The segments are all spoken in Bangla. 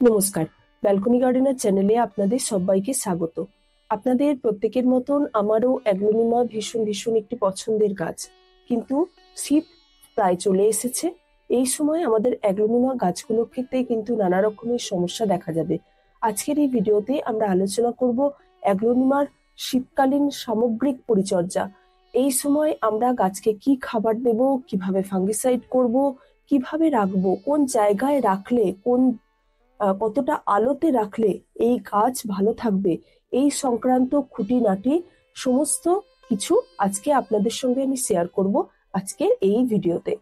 নমস্কার, ব্যালকনি গার্ডেনার চ্যানেলে আপনাদের সবাইকে স্বাগত। আপনাদের প্রত্যেকের মতন আমারও অ্যাগ্লোনিমা ভীষণ ভীষণ একটি পছন্দের গাছ, কিন্তু শীত প্রায় চলে এসেছে। এই সময় আমাদের অ্যাগ্লোনিমা গাছগুলোর ক্ষেত্রে কিন্তু নানা রকমের সমস্যা দেখা যাবে। আজকের এই ভিডিওতে আমরা আলোচনা করব অ্যাগ্লোনিমার শীতকালীন সামগ্রিক পরিচর্যা। এই সময় আমরা গাছকে কি খাবার দেব, কিভাবে ফাঙ্গিসাইড করব, কিভাবে রাখবো, কোন জায়গায় রাখলে, কতটা আলোতে রাখলে এই গাছ ভালো থাকবে, এই সংক্রান্ত খুঁটিনাটি সমস্ত কিছু আজকে আপনাদের সঙ্গে আমি শেয়ার করব আজকের এই ভিডিওতে।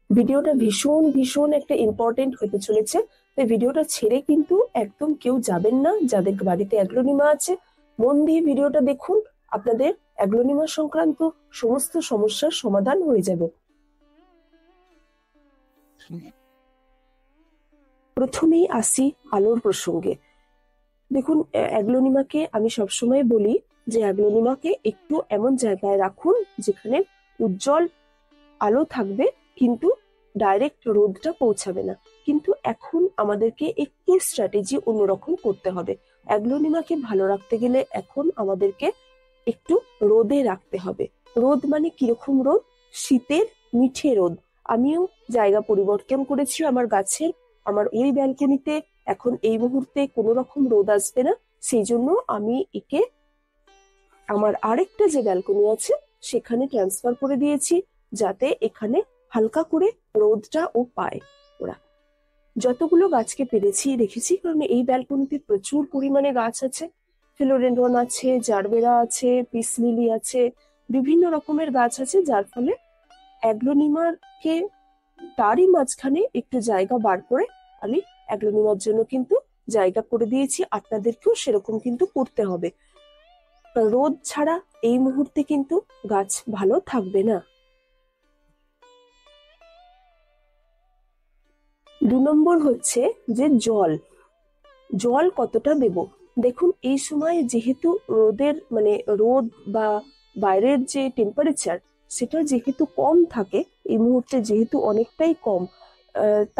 ভিডিওটা ভীষণ ভীষণ একটা ইম্পর্টেন্ট হতে চলেছে, তাই ভিডিওটা ছেড়ে কিন্তু একদম কেউ যাবেন না। যাদের বাড়িতে অ্যাগ্লোনিমা আছে মন দিয়ে ভিডিওটা দেখুন, আপনাদের অ্যাগ্লোনিমা সংক্রান্ত সমস্ত সমস্যার সমাধান হয়ে যাবে। প্রথমেই আসি আলোর প্রসঙ্গে। দেখুন, অ্যাগ্লোনিমাকে আমি সবসময় বলি যে অ্যাগ্লোনিমাকে একটু এমন জায়গায় রাখুন যেখানে উজ্জ্বল আলো থাকবে কিন্তু ডাইরেক্ট রোদটা পৌঁছাবে না। কিন্তু এখন আমাদেরকে একটু স্ট্র্যাটেজি অন্যরকম করতে হবে। অ্যাগ্লোনিমাকে ভালো রাখতে গেলে এখন আমাদেরকে একটু রোদে রাখতে হবে। রোদ মানে কিরকম রোদ? শীতের মিঠে রোদ। আমিও জায়গা পরিবর্তন করেছি আমার গাছের। আমার ওই ব্যালকনিতে এখন এই মুহূর্তে কোনো রকম রোদ আসবে না, সেই জন্য আমি একে আমার আরেকটা যে ব্যালকনি আছে সেখানে ট্রান্সফার করে দিয়েছি, যাতে এখানে হালকা করে রোদটা ও পায়। ওরা যতগুলো গাছকে পেরেছি রেখেছি, কারণ এই ব্যালকনিতে প্রচুর পরিমাণে গাছ আছে। ফিলোডেন্ড্রন আছে, জারবেরা আছে, পিস লিলি আছে, বিভিন্ন রকমের গাছ আছে, যার ফলে অ্যাগ্লোনিমাকে তারই মাঝখানে একটু জায়গা বার করে আমি অ্যাগ্লোনিমার জন্য কিন্তু জায়গা করে দিয়েছি। আপনাদেরকেও সেরকম কিন্তু করতে হবে। রোদ ছাড়া এই মুহূর্তে কিন্তু গাছ ভালো থাকবে না। 2 নম্বর হচ্ছে যে জল কতটা দেব। দেখুন, এই সময় যেহেতু রোদ বা বাইরের যে টেম্পারেচার সেটা যেহেতু কম থাকে, এই মুহূর্তে যেহেতু অনেকটাই কম,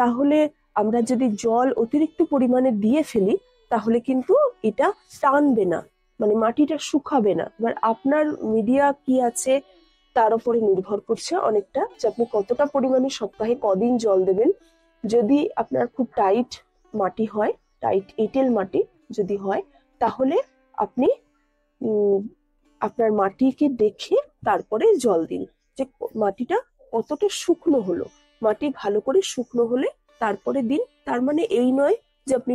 তাহলে আমরা যদি জল অতিরিক্ত পরিমাণে দিয়ে ফেলি তাহলে কিন্তু এটা টানবে না, মানে মাটিটা শুকাবে না। এবার আপনার মিডিয়া কি আছে তার উপরে নির্ভর করছে অনেকটা, যে আপনি কতটা পরিমাণে সপ্তাহে কদিন জল দেবেন। যদি আপনার খুব টাইট মাটি হয়, টাইট এঁটেল মাটি যদি হয়, তাহলে আপনি আপনার মাটিকে দেখে তারপরে জল দিন, যে মাটিটা কতটা শুকনো হলো। মাটি ভালো করে শুকনো হলে তারপরে দিন। তার মানে এই নয় যে আপনি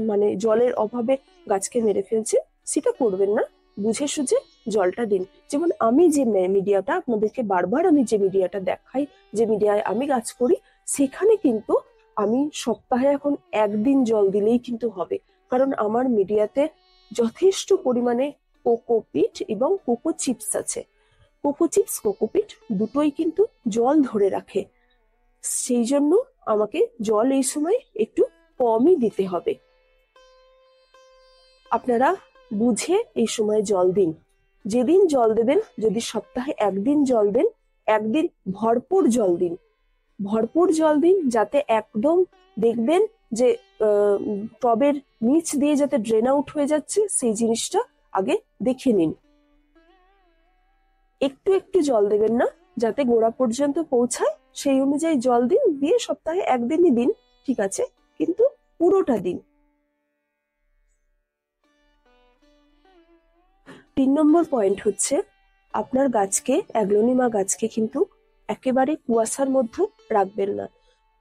মানে জলের অভাবে গাছকে মেরে ফেলছেন, সেটা করবেন না। বুঝে সুঝে জলটা দিন। যেমন আমি যে মিডিয়াটা আপনাদেরকে বারবার আমি যে মিডিয়াটা দেখাই, যে মিডিয়ায় আমি গাছ করি, সেখানে কিন্তু আমি সপ্তাহে এখন একদিন জল দিলেই কিন্তু হবে। কারণ আমার মিডিয়াতে যথেষ্ট পরিমাণে কোকোপিট এবং কোকো চিপস আছে। কোকো চিপস, কোকোপিট দুটোই কিন্তু জল ধরে রাখে, সেই জন্য আমাকে জল এই সময় একটু কমই দিতে হবে। আপনারা বুঝে এই সময় জল দিন। যেদিন জল দেবেন, যদি সপ্তাহে একদিন জল দেন, একদিন ভরপুর জল দিন। ভরপুর জল দিন, যাতে একদম দেখবেন যে টবের নিচ দিয়ে যাতে ড্রেন আউট হয়ে যাচ্ছে, সেই জিনিসটা আগে দেখে নিন। একটু একটু জল দেবেন না, যাতে গোড়া পর্যন্ত পৌঁছায় সেই অনুযায়ী জল দিন। দিয়ে সপ্তাহে একদিনই দিন, ঠিক আছে, কিন্তু পুরোটা দিন। 3 নম্বর পয়েন্ট হচ্ছে, আপনার গাছকে, অ্যাগ্লোনিমা গাছকে কিন্তু একেবারে কুয়াশার মধ্যে রাখবেন না।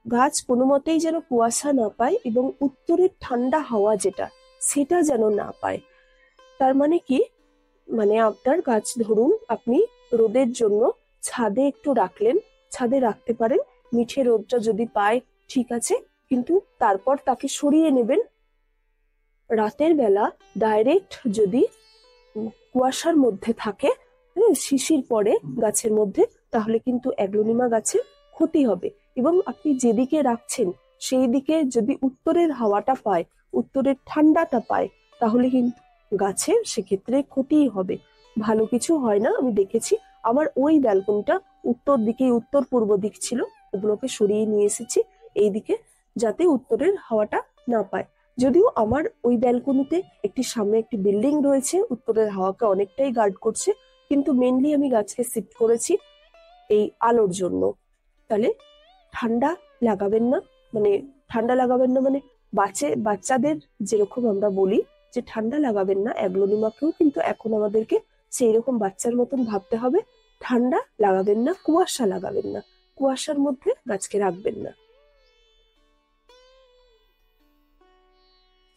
গাছ কোনো মতেই যেন কুয়াশা না পায় এবং উত্তরের ঠান্ডা হাওয়া যেটা, সেটা যেন না পায়। তার মানে কি, মানে আপনার গাছ ধরুন আপনি রোদের জন্য ছাদে একটু রাখলেন, ছাদে রাখতে পারেন। মিঠে রোদটা যদি পায় ঠিক আছে, কিন্তু তারপর তাকে সরিয়ে নেবেন। রাতের বেলা ডাইরেক্ট যদি কুয়াশার মধ্যে থাকে, শিশির পড়ে গাছের মধ্যে, তাহলে কিন্তু অ্যাগ্লোনিমা গাছের ক্ষতি হবে। এবং আপনি যেদিকে রাখছেন সেই দিকে যদি উত্তরের হাওয়াটা পায়, উত্তরের ঠান্ডাটা পায়, তাহলে কিন্তু গাছের সেক্ষেত্রে ক্ষতিই হবে, ভালো কিছু হয় না। আমি দেখেছি, আমার ওই ব্যালকনিটা উত্তর দিকে, উত্তর পূর্ব দিক ছিল, ওগুলোকে সরিয়ে নিয়ে এসেছি। এইদিকে, যাতে উত্তরের হাওয়াটা না পায়। যদিও আমার ওই ব্যালকনিতে সামনে একটি বিল্ডিং রয়েছে, উত্তরের হাওয়াকে অনেকটাই গার্ড করছে, কিন্তু মেনলি আমি গাছকে শিফট করেছি এই আলোর জন্য। তাহলে ঠান্ডা লাগাবেন না, মানে ঠান্ডা লাগাবেন না মানে বাচ্চাদের যেরকম আমরা বলি যে ঠান্ডা লাগাবেন না, অ্যাগ্লোনিমাকেও কিন্তু এখন আমাদেরকে সেই রকম বাচ্চার মতন ভাবতে হবে। ঠান্ডা লাগাবেন না, কুয়াশা লাগাবেন না, কুয়াশার মধ্যে গাছকে রাখবেন না।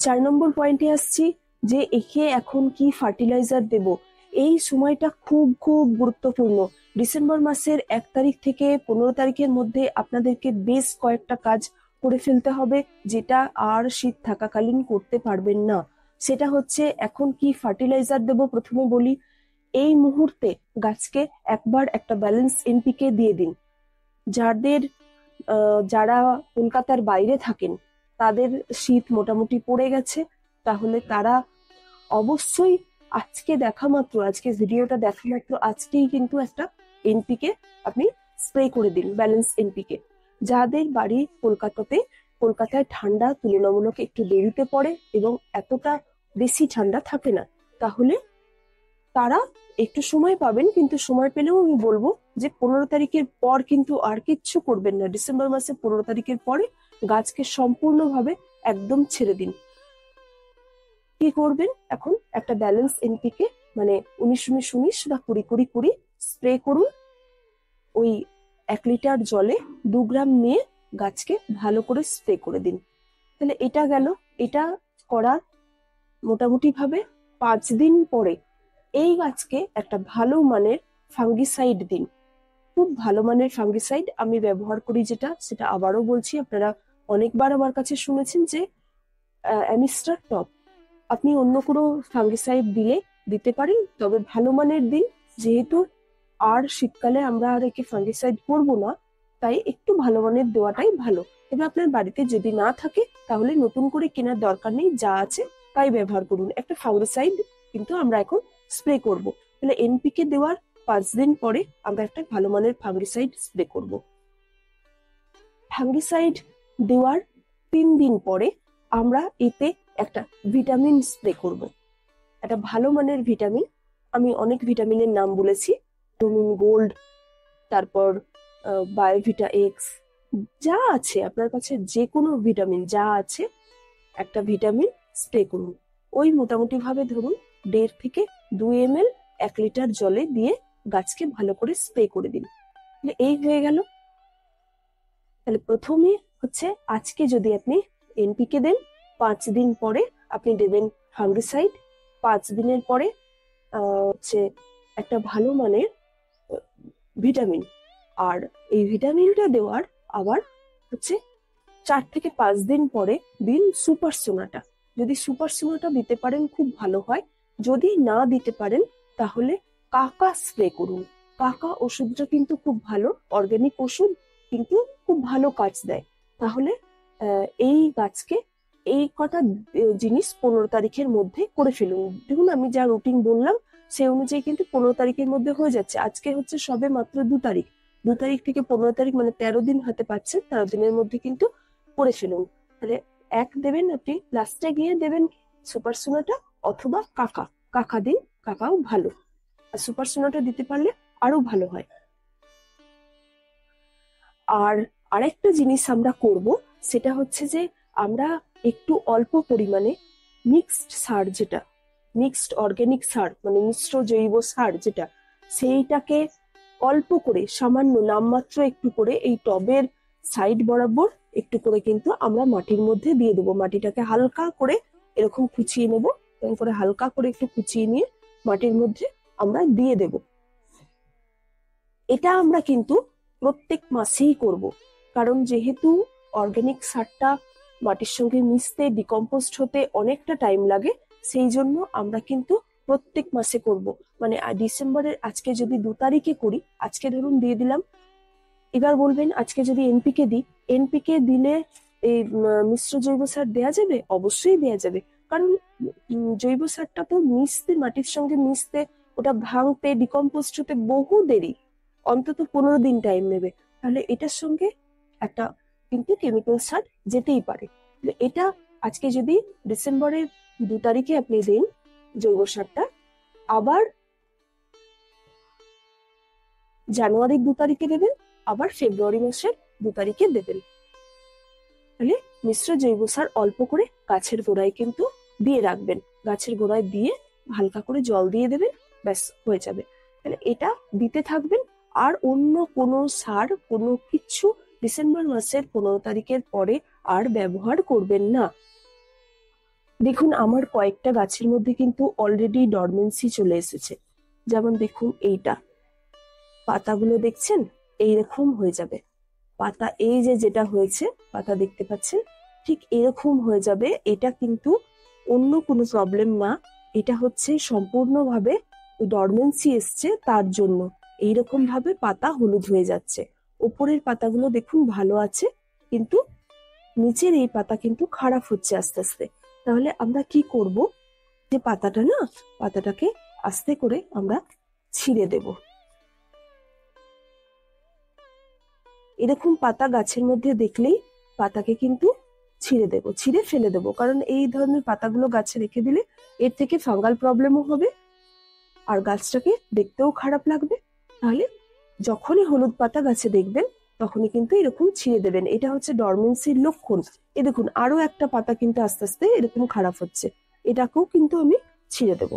4 নম্বর পয়েন্টে আসছি যে একে এখন কি ফার্টিলাইজার দেব। এই সময়টা খুব খুব গুরুত্বপূর্ণ। ডিসেম্বর মাসের 1 তারিখ থেকে 15 তারিখের মধ্যে আপনাদেরকে বেশ কয়েকটা কাজ করে ফেলতে হবে, যেটা আর শীত থাকাকালীন করতে পারবেন না। সেটা হচ্ছে এখন কি ফার্টিলাইজার দেব। প্রথমে বলি, এই মুহূর্তে গাছকে একবার একটা ব্যালেন্স এনপিকে দিয়ে দিন। যারা কলকাতার বাইরে থাকেন তাদের শীত মোটামুটি পড়ে গেছে, তাহলে তারা অবশ্যই আজকে ভিডিওটা দেখা মাত্র আজকেই কিন্তু একটা এনপিকে আপনি স্প্রে করে দিন, ব্যালেন্স এনপিকে। যাদের বাড়ি কলকাতায় ঠান্ডা তুলনামূলক একটু দেরিতে পড়ে এবং এতটা বেশি ঠান্ডা থাকে না, তাহলে তারা একটু সময় পাবেন, কিন্তু সময় পেলেও আমি বলবো যে 15 তারিখের পর কিন্তু আর কিচ্ছু করবেন না। ডিসেম্বর মাসে 15 তারিখের পরে গাছকে সম্পূর্ণভাবে একদম ছেড়ে দিন। কি করবেন, এখন একটা ব্যালেন্স এনপিকে মানে 19-19-19 বা 20-20-20 স্প্রে করুন। ওই 1 লিটার জলে 2 গ্রাম নিয়ে গাছকে ভালো করে স্প্রে করে দিন। তাহলে এটা গেল। এটা করার মোটামুটি ভাবে 5 দিন পরে এই গাছকে একটা ভালো মানের ফাঙ্গিসাইড দিন। খুব ভালো মানের ফাঙ্গিসাইড আমি ব্যবহার করি, সেটা আবারও বলছি, আপনারা অনেকবার আমার কাছে শুনেছেন যে অ্যামিস্টার টপ। আপনি অন্য কোনো ফাঙ্গিসাইড দিতে পারেন, তবে ভালো মানের দিন, যেহেতু আর শীতকালে আমরা আর একে ফাঙ্গিসাইড করবো না, তাই একটু ভালো মানের দেওয়াটাই ভালো। এবার আপনার বাড়িতে যদি না থাকে তাহলে নতুন করে কেনার দরকার নেই, যা আছে তাই ব্যবহার করুন। একটা ফাঙ্গিসাইড কিন্তু আমরা এখন স্প্রে করব। তাহলে এনপিকে দেওয়ার 5 দিন পরে আমরা একটা ভালো মানের ফাঙ্গিসাইড স্প্রে করব। ফাঙ্গিসাইড দেওয়ার 3 দিন পরে আমরা এতে একটা ভিটামিন স্প্রে করব। একটা ভালো মানের ভিটামিন, আমি অনেক ভিটামিনের নাম বলেছি, ভিটামিন গোল্ড, তারপর বায়োভিটা এক্স, যা আছে আপনার কাছে যে কোনো ভিটামিন যা আছে একটা ভিটামিন স্প্রে করুন। ওই মোটামুটি ভাবে ধরুন 1.5 থেকে 2 ml 1 লিটার জলে দিয়ে গাছকে ভালো করে স্প্রে করে দিন। এই হয়ে গেল। তাহলে প্রথমে হচ্ছে আজকে যদি আপনি এনপিকে দেন, 5 দিন পরে আপনি দেবেন ফাঙ্গিসাইড, 5 দিনের পরে হচ্ছে একটা ভালো মানের ভিটামিন। আর এই ভিটামিনটা দেওয়ার আবার হচ্ছে 4 থেকে 5 দিন পরে দিন সুপার সোনাটা। যদি সুপার সোনাটা দিতে পারেন খুব ভালো হয়, যদি না দিতে পারেন তাহলে কাকা স্প্রে করুন। কাকা ওষুধটা কিন্তু খুব ভালো, অর্গানিক ওষুধ, কিন্তু খুব ভালো কাজ দেয়। তাহলে এই গাছকে এই কটা জিনিস 15 তারিখের মধ্যে করে ফেলুন। দেখুন আমি যা রুটিন বললাম সেই অনুযায়ী কিন্তু 15 তারিখের মধ্যে হয়ে যাচ্ছে। আজকে হচ্ছে সবে মাত্র 2 তারিখ, 2 তারিখ থেকে 15 তারিখ মানে 13 দিন হাতে পাচ্ছেন, 13 দিনের মধ্যে কিন্তু করে ফেলুন। তাহলে এক দেবেন আপনি, লাস্টে গিয়ে দেবেন সুপার সোনাটা অথবা কাকা দিন, কাকাও ভালো, আর সুপার সোনাটা দিতে পারলে আরো ভালো হয়। আর আরেকটা জিনিস আমরা করব, সেটা হচ্ছে যে আমরা একটু অল্প পরিমাণে মিক্সড সার, যেটা মিক্সড অর্গানিক সার মানে মিশ্র জৈব সার, যেটা সেইটাকে অল্প করে সামান্য নামমাত্র একটু করে এই টবের সাইড বরাবর একটু করে কিন্তু আমরা মাটির মধ্যে দিয়ে দেবো। মাটিটাকে হালকা করে এরকম কুচিয়ে নেবো, এরকম করে হালকা করে একটু কুচিয়ে নিয়ে মাটির মধ্যে আমরা দিয়ে দেব। এটা আমরা কিন্তু প্রত্যেক মাসেই করব, কারণ যেহেতু অর্গানিক সারটা মাটির সঙ্গে মিশতে ডিকম্পোস্ট হতে অনেকটা টাইম লাগে, সেই জন্য আমরা কিন্তু প্রত্যেক মাসে করব। মানে ডিসেম্বরের আজকে যদি 2 তারিখে করি, আজকে ধরুন দিয়ে দিলাম, এবার বলবেন আজকে যদি এনপিকে দিই, এনপিকে দিলে এই মিশ্র জৈব সার দেয়া যাবে? অবশ্যই দেয়া যাবে, কারণ জৈব সারটা তো মাটির সঙ্গে মিশতে, ওটা ভাঙতে ডিকম্পোস্ট হতে বহু দেরি, অন্তত 15 দিন টাইম নেবে। তাহলে এটার সঙ্গে একটা কিন্তু কেমিক্যাল সার যেতেই পারে। এটা আজকে যদি ডিসেম্বরের 2 তারিখে আপনি দিন জৈব সারটা, আবার জানুয়ারির 2 তারিখে দেবেন, আবার ফেব্রুয়ারি মাসের 2 তারিখে দেবেন। তাহলে মিশ্র জৈব সার অল্প করে গাছের গোড়ায় কিন্তু দিয়ে রাখবেন, গাছের গোড়ায় দিয়ে হালকা করে জল দিয়ে দেবেন, ব্যাস হয়ে যাবে। তাহলে এটা দিতে থাকবেন, আর অন্য কোনো সার কোনো কিছু ডিসেম্বর মাসের 15 তারিখের পরে আর ব্যবহার করবেন না। দেখুন আমার কয়েকটা গাছের মধ্যে কিন্তু অলরেডি ডরমেন্সি চলে এসেছে। যেমন দেখুন এইটা, পাতাগুলো দেখছেন এইরকম হয়ে যাবে, পাতা এই যে যেটা হয়েছে পাতা দেখতে পাচ্ছেন ঠিক এরকম হয়ে যাবে। এটা কিন্তু অন্য কোনো প্রবলেম না, এটা হচ্ছে সম্পূর্ণভাবে ডরমেন্সি এসছে তার জন্য এইরকম ভাবে পাতা হলুদ হয়ে যাচ্ছে। ওপরের পাতাগুলো দেখুন ভালো আছে, কিন্তু নিচের এই পাতা কিন্তু খারাপ হচ্ছে আস্তে আস্তে। তাহলে আমরা কি করব, যে পাতাটা না, পাতাটাকে আস্তে করে আমরা ছিঁড়ে দেব। এরকম পাতা গাছের মধ্যে দেখলেই পাতাকে কিন্তু ছিঁড়ে দেব, ছিঁড়ে ফেলে দেব, কারণ এই ধরনের পাতাগুলো গাছে রেখে দিলে এর থেকে ফাঙ্গাল প্রবলেমও হবে আর গাছটাকে দেখতেও খারাপ লাগবে। তাহলে যখনই হলুদ পাতা গাছে দেখবেন তখনই কিন্তু এরকম ছিঁড়ে দেবেন, এটা হচ্ছে ডরমেন্সির লক্ষণ। এ দেখুন আরো একটা পাতা কিন্তু আস্তে আস্তে এরকম খারাপ হচ্ছে, এটাকেও কিন্তু আমি ছিঁড়ে দেব।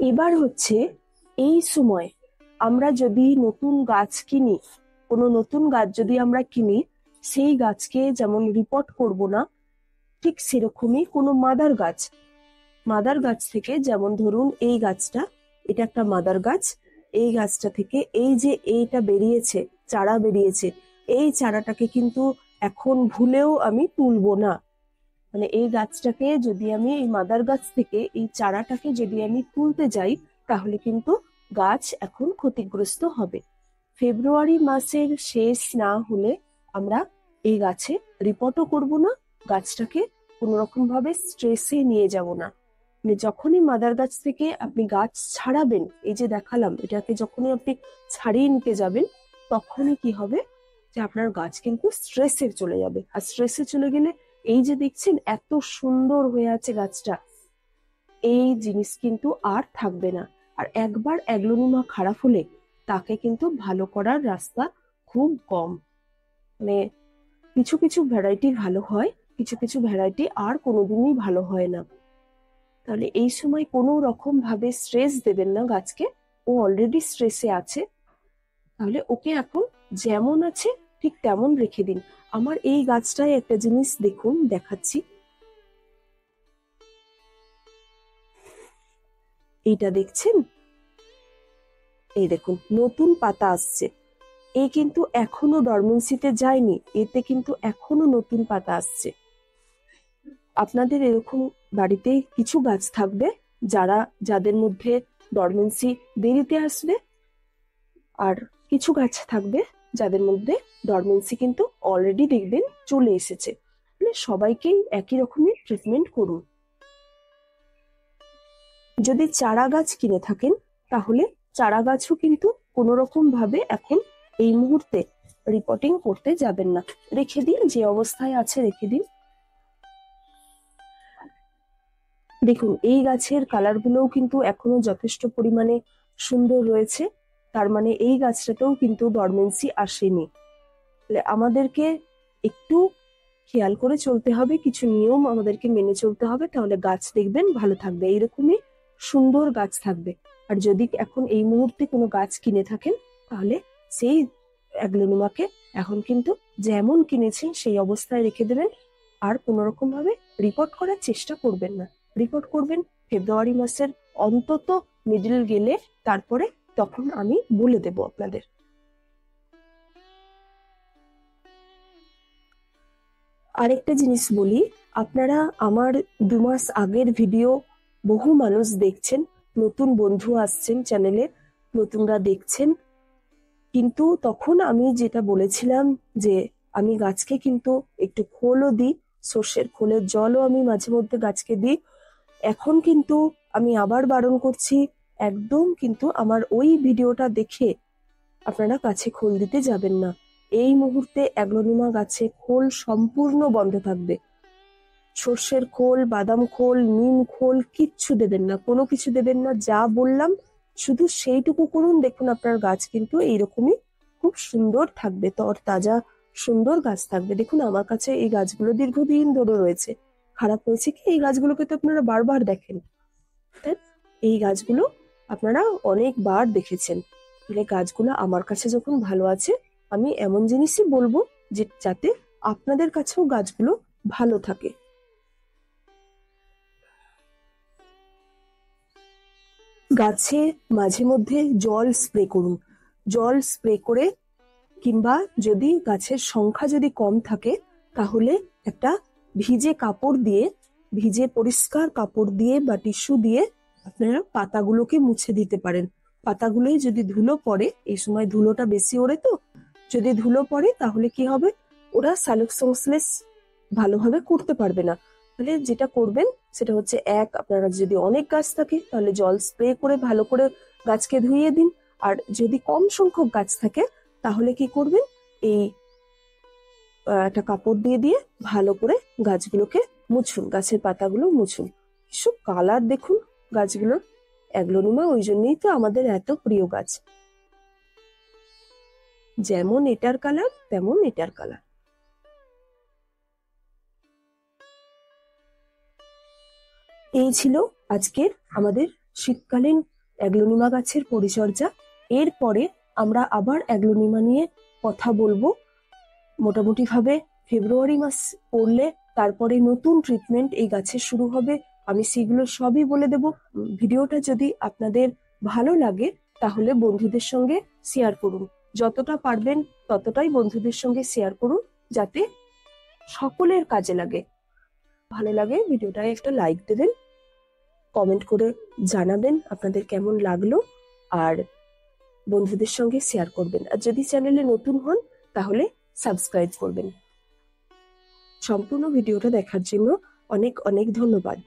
এবার হচ্ছে এই সময় আমরা যদি নতুন গাছ কিনি, কোনো নতুন গাছ যদি আমরা কিনি, সেই গাছকে যেমন রিপোর্ট করব না, ঠিক সেরকমই কোনো মাদার গাছ থেকে, যেমন ধরুন এই গাছটা, এটা একটা মাদার গাছ, এই গাছটা থেকে এই যে এইটা বেরিয়েছে, চারা বেরিয়েছে, এই চারাটাকে কিন্তু এখন ভুলেও আমি তুলবো না। মানে এই গাছটাকে যদি আমি, এই মাদার গাছ থেকে এই চারাটাকে যদি আমি তুলতে যাই, তাহলে কিন্তু গাছ এখন ক্ষতিগ্রস্ত হবে। ফেব্রুয়ারি মাসের শেষ না হলে আমরা এই গাছে রিপোর্টও করব না, গাছটাকে কোনো রকম ভাবে স্ট্রেসে নিয়ে যাব না। মানে যখনই মাদার গাছ থেকে আপনি গাছ ছাড়াবেন, এই যে দেখালাম, এটাকে যখনই আপনি ছাড়িয়ে নিতে যাবেন, তখনই কি হবে, যে আপনার গাছ কিন্তু স্ট্রেসে চলে যাবে। আর স্ট্রেসে চলে গেলে এই যে দেখছেন এত সুন্দর হয়ে আছে গাছটা, এই জিনিস কিন্তু আর থাকবে না। আর একবার অ্যাগ্লোনিমা খারাপ হলে তাকে কিন্তু ভালো করার রাস্তা খুব কম। মানে কিছু কিছু ভ্যারাইটি ভালো হয়, কিছু কিছু ভ্যারাইটি আর কোনোদিনই ভালো হয় না। তাহলে এই সময় কোনো রকম ভাবে স্ট্রেস দেবেন না গাছকে, ও অলরেডি স্ট্রেসে আছে, তাহলে ওকে এখন যেমন আছে ঠিক তেমন রেখে দিন। আমার এই গাছটায় একটা জিনিস দেখুন, দেখাচ্ছি, এইটা দেখছেন, এই দেখুন নতুন পাতা আসছে, এই কিন্তু এখনো ডরমেন্সিতে যায়নি, এতে কিন্তু এখনো নতুন পাতা আসছে। আপনাদের এরকম বাড়িতে কিছু গাছ থাকবে যাদের মধ্যে ডরমেন্সি দেরিতে আসবে, আর কিছু গাছ থাকবে যাদের মধ্যে ডরমেন্সি কিন্তু অলরেডি দেখবেন চলে এসেছে। মানে সবাইকেই একই রকমের ট্রিটমেন্ট করুন। যদি চারা গাছ কিনে থাকেন, তাহলে চারা গাছও কিন্তু কোনো রকম ভাবে এখন এই মুহূর্তে রিপোর্টিং করতে যাবেন না, রেখে দিন, যে অবস্থায় আছে রেখে দিন। দেখুন এই গাছের কালার গুলোও কিন্তু এখনো যথেষ্ট পরিমাণে সুন্দর রয়েছে, তার মানে এই গাছটাতেও কিন্তু ডরমেন্সি আসেনি। আমাদেরকে একটু খেয়াল করে চলতে হবে, কিছু নিয়ম আমাদেরকে মেনে চলতে হবে, তাহলে গাছ দেখবেন ভালো থাকবে, এইরকমই সুন্দর গাছ থাকবে। আর যদি এখন এই মুহূর্তে কোনো গাছ কিনে থাকেন, তাহলে সেই অ্যাগ্লোনিমাকে এখন কিন্তু যেমন কিনেছেন সেই অবস্থায় রেখে দেবেন, আর কোনো রকম ভাবে রিপোর্ট করার চেষ্টা করবেন না। রিপোর্ট করবেন ফেব্রুয়ারি মাসের অন্তত মিডল গেলে, তারপরে তখন আমি বলে দেব আপনাদের। আরেকটা জিনিস বলি, আপনারা আমার 2 মাস আগের ভিডিও বহু মানুষ দেখছেন, নতুন বন্ধু আসছেন চ্যানেলে, নতুনরা দেখছেন, কিন্তু তখন আমি যেটা বলেছিলাম যে আমি গাছকে কিন্তু একটু খোলও দিই, সর্ষের খোলের জলও আমি মাঝে মধ্যে গাছকে দিই। এখন কিন্তু আমি আবার বারণ করছি, একদম কিন্তু আমার ওই ভিডিওটা দেখে আপনারা গাছে খোল দিতে যাবেন না। এই মুহূর্তে অ্যাগ্লোনিমা গাছে খোল সম্পূর্ণ বন্ধ থাকবে। সর্ষের খোল, বাদাম খোল, নিম খোল কিচ্ছু দেবেন না, কোনো কিছু দেবেন না। যা বললাম শুধু সেইটুকু করুন, দেখুন আপনার গাছ কিন্তু এইরকমই খুব সুন্দর থাকবে, তরতাজা সুন্দর গাছ থাকবে। দেখুন আমার কাছে এই গাছগুলো দীর্ঘদিন ধরে রয়েছে। খারাপ হয়েছে কি, এই গাছগুলোকে তো আপনারা বারবার দেখেন, তাই এই গাছগুলো আপনারা অনেকবার দেখেছেন। তাহলে গাছগুলো আমার কাছে যখন ভালো আছে, আমি এমন জিনিসই বলবো যে যাতে আপনাদের কাছেও গাছগুলো ভালো থাকে। গাছে মাঝে মধ্যে জল স্প্রে করুন। জল স্প্রে করে, কিংবা যদি গাছের সংখ্যা যদি কম থাকে, তাহলে একটা ভিজে কাপড় দিয়ে, ভিজে পরিষ্কার কাপড় দিয়ে বা টিস্যু দিয়ে আপনারা পাতাগুলোকে মুছে দিতে পারেন। পাতাগুলোই যদি ধুলো পড়ে, এই সময় ধুলোটা বেশি ওড়ে তো, যদি ধুলো পড়ে তাহলে কি হবে, ওরা সালোকসংশ্লেষ ভালোভাবে করতে পারবে না। তাহলে যেটা করবেন সেটা হচ্ছে, আপনারা যদি অনেক গাছ থাকে তাহলে জল স্প্রে করে ভালো করে গাছকে ধুইয়ে দিন। আর যদি কম সংখ্যক গাছ থাকে তাহলে কি করবেন, এই একটা কাপড় দিয়ে দিয়ে ভালো করে গাছগুলোকে মুছুন, গাছের পাতাগুলো মুছুন। কিছু কালার দেখুন গাছগুলোর, অ্যাগ্লোনিমা ওই জন্যই তো আমাদের এত প্রিয় গাছ। যেমন এটার কালার তেমন এটার কালার। এই ছিল আজকের আমাদের শীতকালীন অ্যাগ্লোনিমা গাছের পরিচর্যা। এরপরে আমরা আবার অ্যাগ্লোনিমা নিয়ে কথা বলবো। মোটামুটি ভাবে ফেব্রুয়ারি মাস পড়লে তারপরে নতুন ট্রিটমেন্ট এই গাছের শুরু হবে, আমি সেগুলো সবই বলে দেব। ভিডিওটা যদি আপনাদের ভালো লাগে তাহলে বন্ধুদের সঙ্গে শেয়ার করুন, যতটা পারবেন ততটাই বন্ধুদের সঙ্গে শেয়ার করুন, যাতে সকলের কাজে লাগে। ভালো লাগে ভিডিওটায় একটা লাইক দেবেন, কমেন্ট করে জানাবেন আপনাদের কেমন লাগলো, আর বন্ধুদের সঙ্গে শেয়ার করবেন। আর যদি চ্যানেলে নতুন হন তাহলে সাবস্ক্রাইব করবেন। সম্পূর্ণ ভিডিওটা দেখার জন্য অনেক অনেক ধন্যবাদ।